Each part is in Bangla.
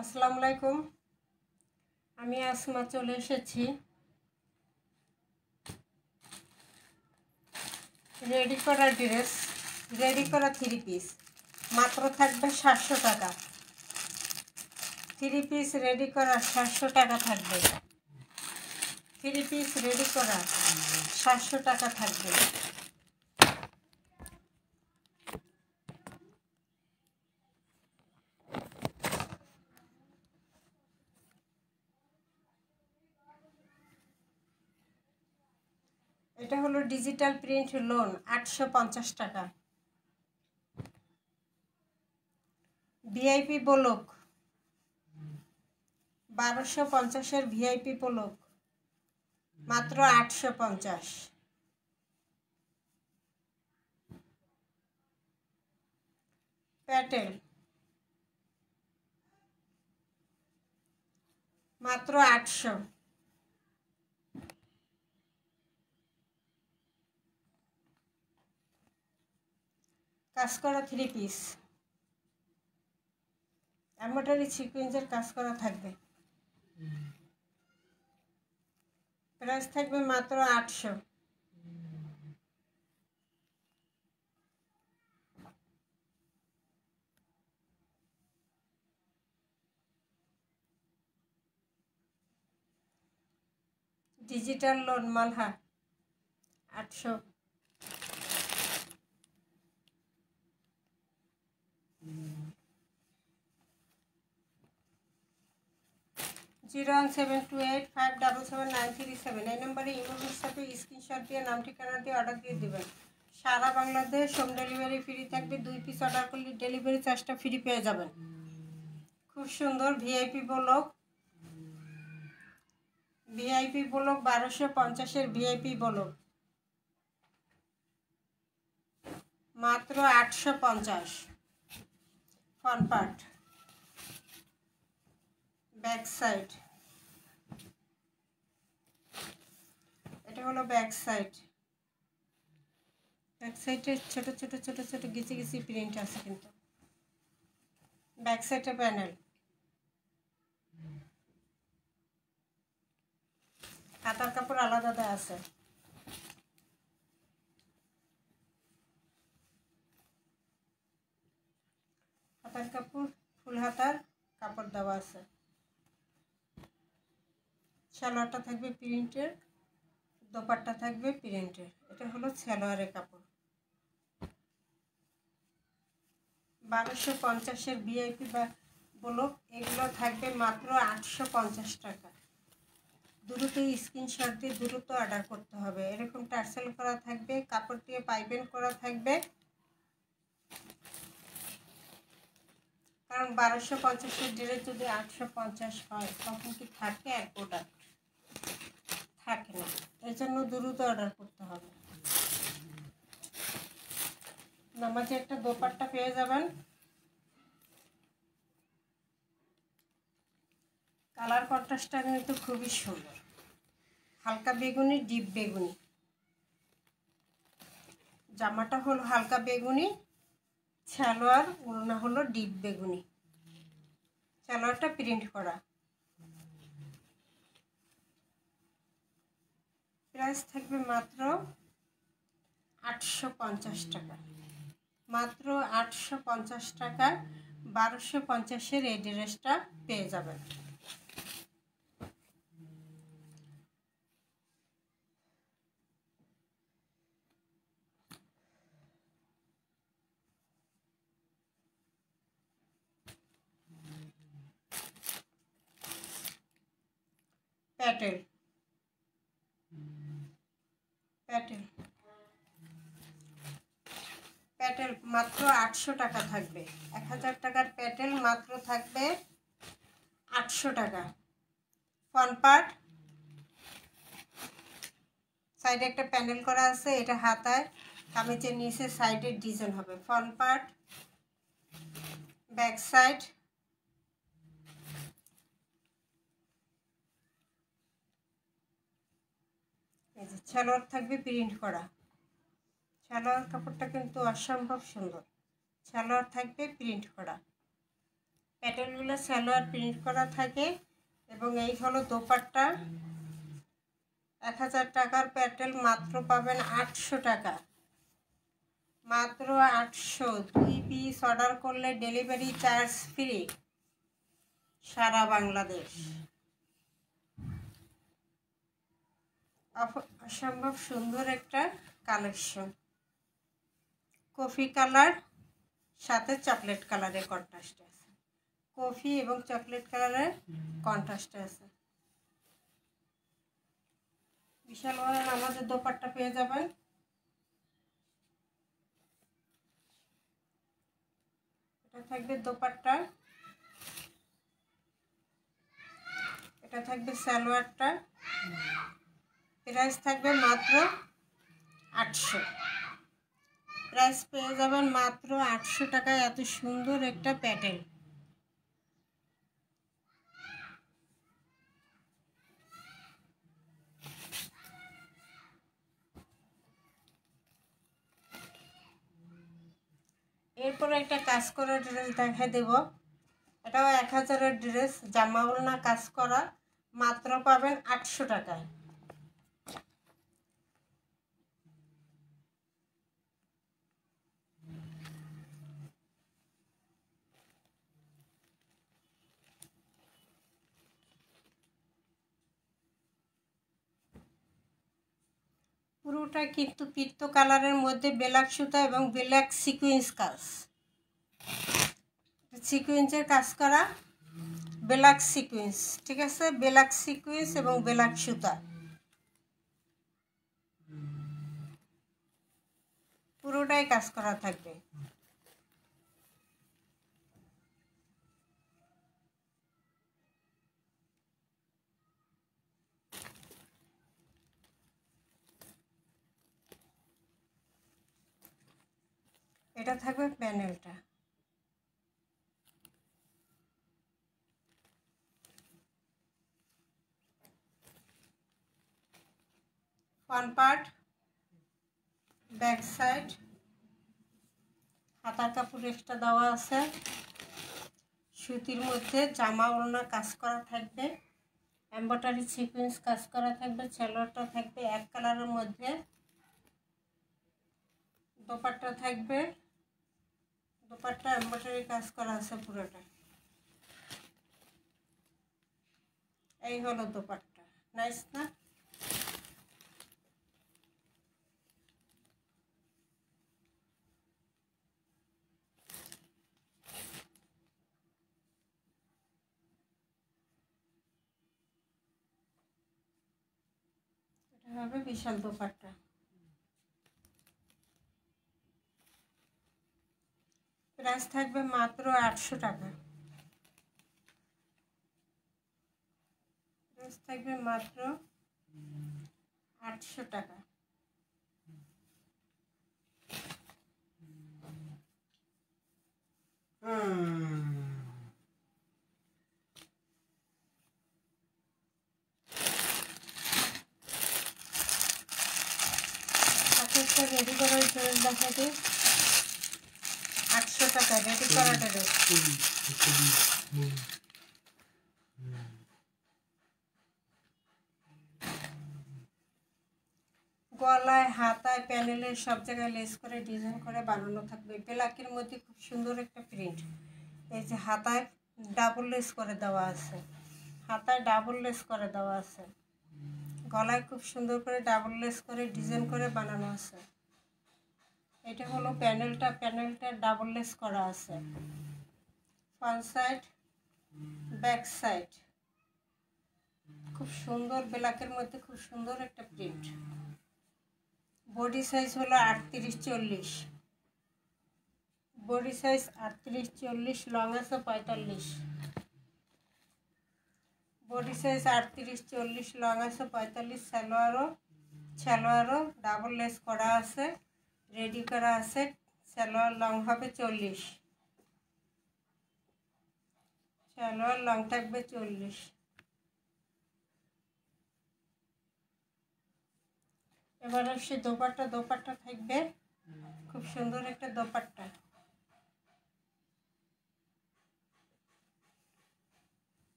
আসসালামু আলাইকুম। আমি আসমা চলে এসেছি রেডি করা ড্রেস, রেডি করা থ্রি পিস। মাত্র থাকবে 700 টাকা। থ্রি পিস রেডি করা 700 টাকা থাকবে। থ্রি পিস রেডি করা 700 টাকা থাকবে। এটা হলো ডিজিটাল প্রিন্ট লোন, 850 টাকা। ভিআইপি ব্লক 1250-এর ভিআইপি ব্লক মাত্র 850। প্যাটেল মাত্র 800। কাজ করা থ্রি পিস, এমব্রয়ডারি সিকোয়েন্সের কাজ করা থাকবে। প্রাইস থাকবে মাত্র 800। ডিজিটাল লোন মালহা 800। 01728577937 এই নম্বরে ইমো হোয়াটসঅ্যাপে স্ক্রিনশট দিয়ে নাম ঠিকানা দিয়ে অর্ডার দিয়ে দেবেন। সারা বাংলাদেশ হোম ডেলিভারি ফ্রি থাকবে। 2 পিস অর্ডার করলে ডেলিভারি চার্জটা ফ্রি পেয়ে যাবেন। খুব সুন্দর ভিআইপি ব্লক, ভিআইপি ব্লক 1250-এর ভিআইপি ব্লক মাত্র 850। ফ্রন্ট পার্ট, ব্যাক সাইড, এটা হলো ব্যাক সাইড। ব্যাক সাইডে ছোট ছোট ছোট ছোট গিচি গিচি প্রিন্ট আছে, কিন্তু ব্যাক সাইডে প্যানেল। হাতার কাপড় আলাদা দেওয়া আছে। হাতার কাপড় ফুল হাতার কাপড় দেওয়া আছে। সালোয়ারটা থাকবে প্রিন্টের, দোপাট্টা থাকবে প্রিন্টের। এটা হলো সালোয়ারের কাপড়। 1250-এর ভিআইপি বা ব্লক, এগুলো থাকবে মাত্র 850 টাকা। দ্রুত স্ক্রিনশট দিয়ে দ্রুত অর্ডার করতে হবে। এরকম টার্সেল করা থাকবে, কাপড় দিয়ে পাইপিং করা থাকবে। কারণ 1250-এর ড্রেস যদি 850 হয় তখন কি থাকে এক প্রোডাক্ট? থাকে না। এই জন্য দ্রুত অর্ডার করতে হবে। নামাজে একটা দোপাট্টা পেয়ে যাবেন। কালার কন্ট্রাস্টটা কিন্তু খুবই সুন্দর, হালকা বেগুনি, ডিপ বেগুনি। জামাটা হলো হালকা বেগুনি, সালোয়ার ওড়না হলো ডিপ বেগুনি। সালোয়ারটা প্রিন্ট করা। প্রাইস থাকবে মাত্র 850 টাকা। মাত্র 850 টাকা 1250-এর এই ড্রেসটা পেয়ে যাবেন। প্যাটেল, প্যাটেল, প্যাটেল মাত্র 800 টাকা থাকবে। 1000 টাকার প্যাটেল মাত্র থাকবে 800 টাকা। ফ্রন্ট পার্ট, সাইডে একটা প্যানেল করা আছে, এটা হাতায় কামিজের নিচে সাইডের ডিজাইন হবে। ফ্রন্ট পার্ট, ব্যাক সাইড, এই যে সালোয়ার থাকবে প্রিন্ট করা। সালোয়ার কাপড়টা কিন্তু অসম্ভব সুন্দর। সালোয়ার থাকবে প্রিন্ট করা। প্যাটেলগুলো সালোয়ার প্রিন্ট করা থাকে। এবং এই হলো দোপাট্টা। 1000 টাকার প্যাটেল মাত্র পাবেন 800 টাকা, মাত্র 800। 2 পিস অর্ডার করলে ডেলিভারি চার্জ ফ্রি সারা বাংলাদেশ। অসম্ভব সুন্দর একটা কালেকশন। কফি কালার সাথে চকলেট কালারের কন্ট্রাস্ট আছে, কফি এবং চকলেট কালারের কন্ট্রাস্ট আছে। বিশাল বড় আমাদের দোপাট্টা পেয়ে যাবেন। এটা থাকবে দোপাট্টা, এটা থাকবে সালোয়ারটা। প্রাইস থাকবে মাত্র 800। প্রাইস পেয়ে যাবেন মাত্র 800 টাকায় এত সুন্দর একটা প্যাটেল। এরপরে একটা কাজ করা ড্রেস দেখা দেব। এটাও 1000-এর ড্রেস, জামা ওড়না কাজ করা, মাত্র পাবেন 800 টাকায়। পুরোটা কিন্তু পিত্ত কালারের মধ্যে ব্ল্যাক সুতা এবং ব্ল্যাক সিকুয়েন্স কাজ, সিকুয়েন্সের কাজ করা, ব্ল্যাক সিকুয়েন্স, ঠিক আছে, ব্ল্যাক সিকুয়েন্স এবং ব্ল্যাক সুতা, পুরোটাই কাজ করা থাকবে। এটা থাকবে প্যানেলটা। ফ্রন্ট পার্ট, ব্যাক সাইড, হাতার কাপড় এক্সট্রা দেওয়া আছে। সুতির মধ্যে জামা ওড়না কাজ করা থাকবে, এমব্রয়ডারি সিকোয়েন্স কাজ করা থাকবে। সালোয়ারটা থাকবে এক কালারের মধ্যে। দোপাট্টা থাকবে, দোপাট্টা এমব্রয়ডারি কাজ করা আছে পুরোটা। এই হলো দোপাট্টা, নাইস না? এটা হবে বিশাল দোপাট্টা। প্রাইস থাকবে মাত্র 800 টাকা। প্রাইস থাকবে মাত্র 800 টাকা। রেডি করার ড্রেস দেখাতে 800 টাকা রেডি করা ড্রেস। গলায়, হাতায়, প্যানেলের সব জায়গায় লেস করে ডিজাইন করে বানানো থাকবে। ব্ল্যাকের মধ্যে খুব সুন্দর একটা প্রিন্ট। এই যে হাতায় ডাবল লেস করে দেওয়া আছে, হাতায় ডাবল লেস করে দেওয়া আছে, গলায় খুব সুন্দর করে ডাবল লেস করে ডিজাইন করে বানানো আছে। এটা হলো প্যানেলটা, প্যানেলটা ডাবল লেস করা আছে। ফ্রন্ট সাইড, ব্যাক সাইড, খুব সুন্দর ব্ল্যাকের মধ্যে খুব সুন্দর একটা প্রিন্ট। বডি সাইজ হলো 38-40, বডি সাইজ 38-40, লং আছে 45। বডি সাইজ 38-40, লং আছে 45। সালোয়ারও ডাবল লেস করা আছে, রেডি করা আছে। সালোয়ার লং হবে 40, সালোয়ার লং থাকবে 40। এবার আসছে দোপাট্টা। দোপাট্টা থাকবে খুব সুন্দর একটা দোপাট্টা।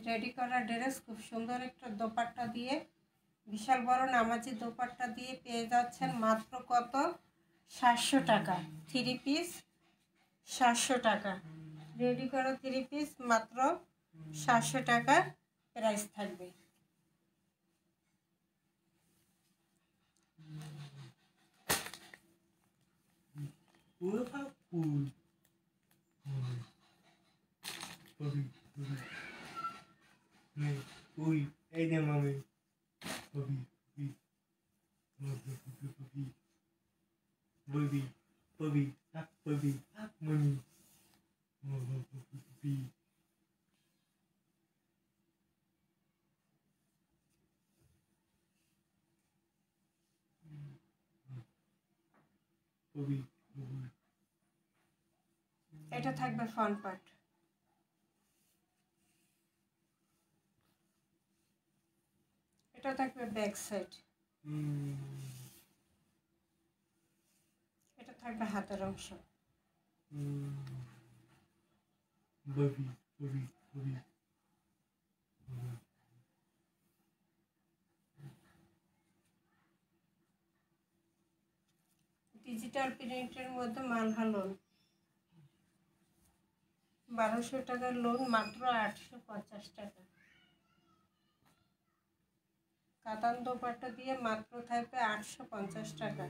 রেডি করা ড্রেস খুব সুন্দর একটা দোপাট্টা দিয়ে, বিশাল বড় নামাজি দোপাট্টা দিয়ে পেয়ে যাচ্ছেন মাত্র কত? 700 টাকা। 3 পিস 700 টাকা। রেডি করা 3 পিস মাত্র 700 টাকা প্রাইস থাকবে। Uy, ey de mami. Bobby, mami. এটা থাকবে ফ্রন্ট পার্ট, এটা থাকবে ব্যাক সাইড, এটা থাকবে হাতের অংশ। ডিজিটাল প্রিন্টের মধ্যে মালহা লোন, 1200 টাকার লোন মাত্র 850 টাকা। কাতান দোপাট্টা দিয়ে মাত্র থাকবে 850 টাকা।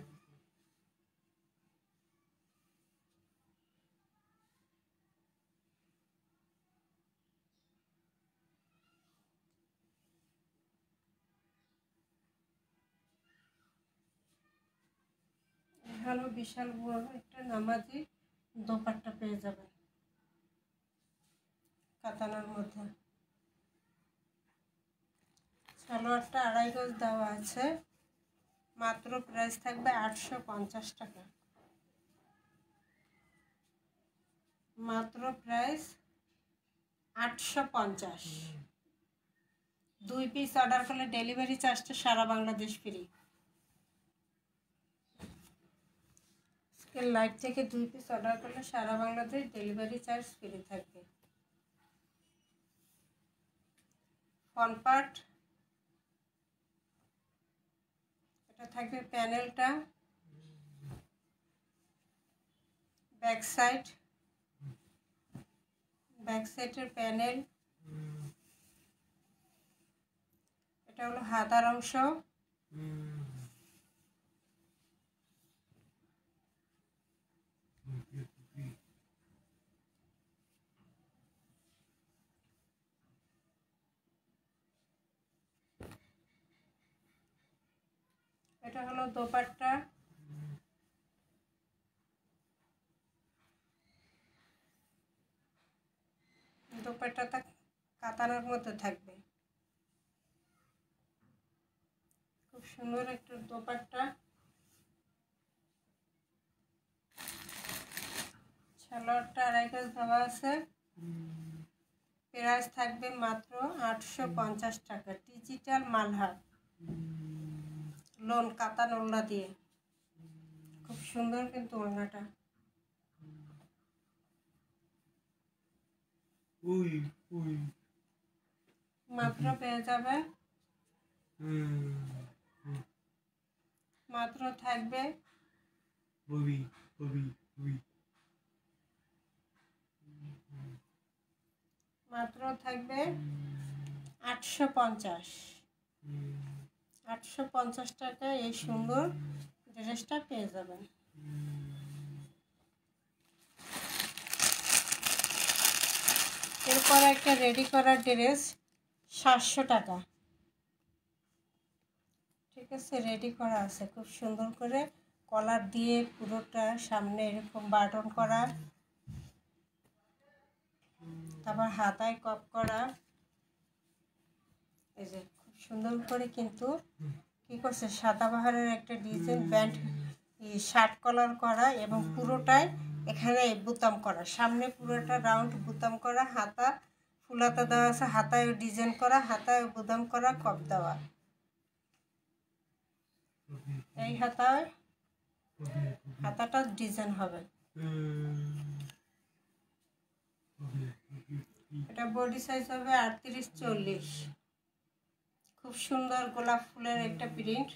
হলো বিশাল বড় একটা নামাজি দোপাট্টা পেয়ে যাবেন কাতানের মধ্যে। সালোয়ারটা 2.5 গজ দেওয়া আছে, মাত্র প্রাইস থাকবে 850 টাকা। মাত্র প্রাইস 850। 2 পিস অর্ডার করলে ডেলিভারি চার্জটা সারা বাংলাদেশ ফ্রি। লাইভ থেকে 2 পিস অর্ডার করলে সারা বাংলাদেশ ডেলিভারি চার্জ ফ্রি থাকবে। ফ্রন্ট পার্ট, এটা থাকবে প্যানেলটা, ব্যাক সাইডের প্যানেল, এটা হলো হাতার অংশ, এটা হলো দোপাট্টা, দোপাট্টাটা কাতানের মধ্যে থাকবে। খুব সুন্দর একটা দোপাট্টা। সালোয়ারটা 2.5 গজ দেওয়া আছে, প্রাইস থাকবে মাত্র 850 টাকা। ডিজিটাল মালহার লোন, কাতান ওড়না দিয়ে, খুব সুন্দর কিন্তু ওড়নাটা। মাত্র পেয়ে যাবে, মাত্র থাকবে মাত্র থাকবে 850। 850 টাকা এই সুন্দর ড্রেসটা পেয়ে যাবেন। এরপর একটা রেডি করা ড্রেস 700 টাকা। ঠিক আছে, রেডি করা আছে, খুব সুন্দর করে কলার দিয়ে পুরোটা সামনে এরকম বাটন করা, তারপর হাতায় কপ করা। এই যে খুব সুন্দর করে কিন্তু কি করছে, সাদাবাহারের একটা ডিজাইন ব্যান্ড শার্ট কলার করা এবং পুরোটাই এখানে বুতাম করা, সামনে পুরোটা রাউন্ড বুতাম করা, হাতা ফুল হাতা দেওয়া আছে, হাতায় ডিজাইন করা, হাতায় বুতাম করা, কপ দেওয়া। এই হাতাটা ডিজাইন হবে। এটা বডি সাইজ হবে 38-40। খুব সুন্দর গোলাপ ফুলের একটা প্রিন্ট,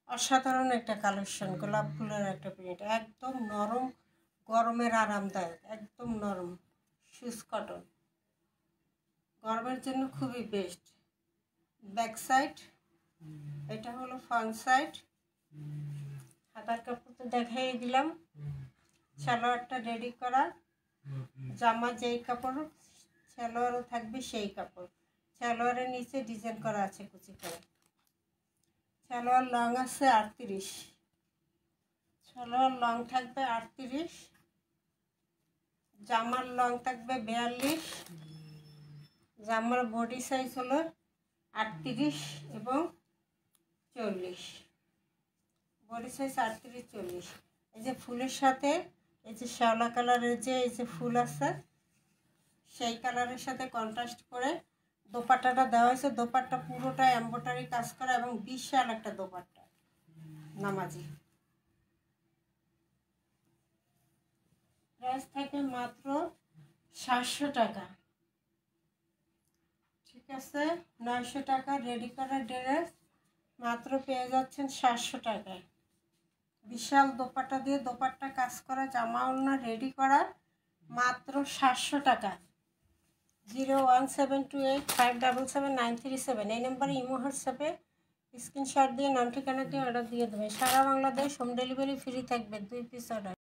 অসাধারণ একটা কালেকশন। গোলাপ ফুলের একটা প্রিন্ট, একদম নরম, গরমের আরামদায়ক, একদম নরম সুস কটন, গরমের জন্য খুবই বেস্ট। ব্যাক সাইড, এটা হলো ফ্রন্ট সাইড। হাতার কাপড় তো দেখাই দিলাম। সালোয়ারটা রেডি করা, জামা যেই কাপড় সালোয়ারও থাকবে সেই কাপড়। সালোয়ারের নিচে ডিজাইন করা আছে কুচি করে। সালোয়ার লং আছে 38, সালোয়ার লং থাকবে 38, জামার লং থাকবে 42, জামার বডি সাইজ হলো 38 এবং 40, বডি সাইজ 38-40। এই যে ফুলের সাথে এই যে শ্যাওলা কালারের যে এই যে ফুল আছে সেই কালারের সাথে কন্ট্রাস্ট করে দোপাট্টাটা দেওয়া হয়েছে। দোপাট্টা পুরোটা এমব্রয়ডারি কাজ করা এবং বিশাল একটা দোপাট্টা নামাজি। প্রাইস থাকে মাত্র 700 টাকা। ঠিক আছে, 900 টাকা রেডি করা ড্রেস মাত্র পেয়ে যাচ্ছেন 700 টাকায়। বিশাল দোপাট্টা দিয়ে দোপাট্টা কাজ করা জামা ওড়না রেডি করা মাত্র 700 টাকা। 01728577937 এই নাম্বারে ইমো হোয়াটসঅ্যাপে স্ক্রিনশট দিয়ে নাম ঠিকানা দিয়ে অর্ডার দিয়ে দেবেন। সারা বাংলাদেশ হোম ডেলিভারি ফ্রি থাকবে, 2 পিস অর্ডার।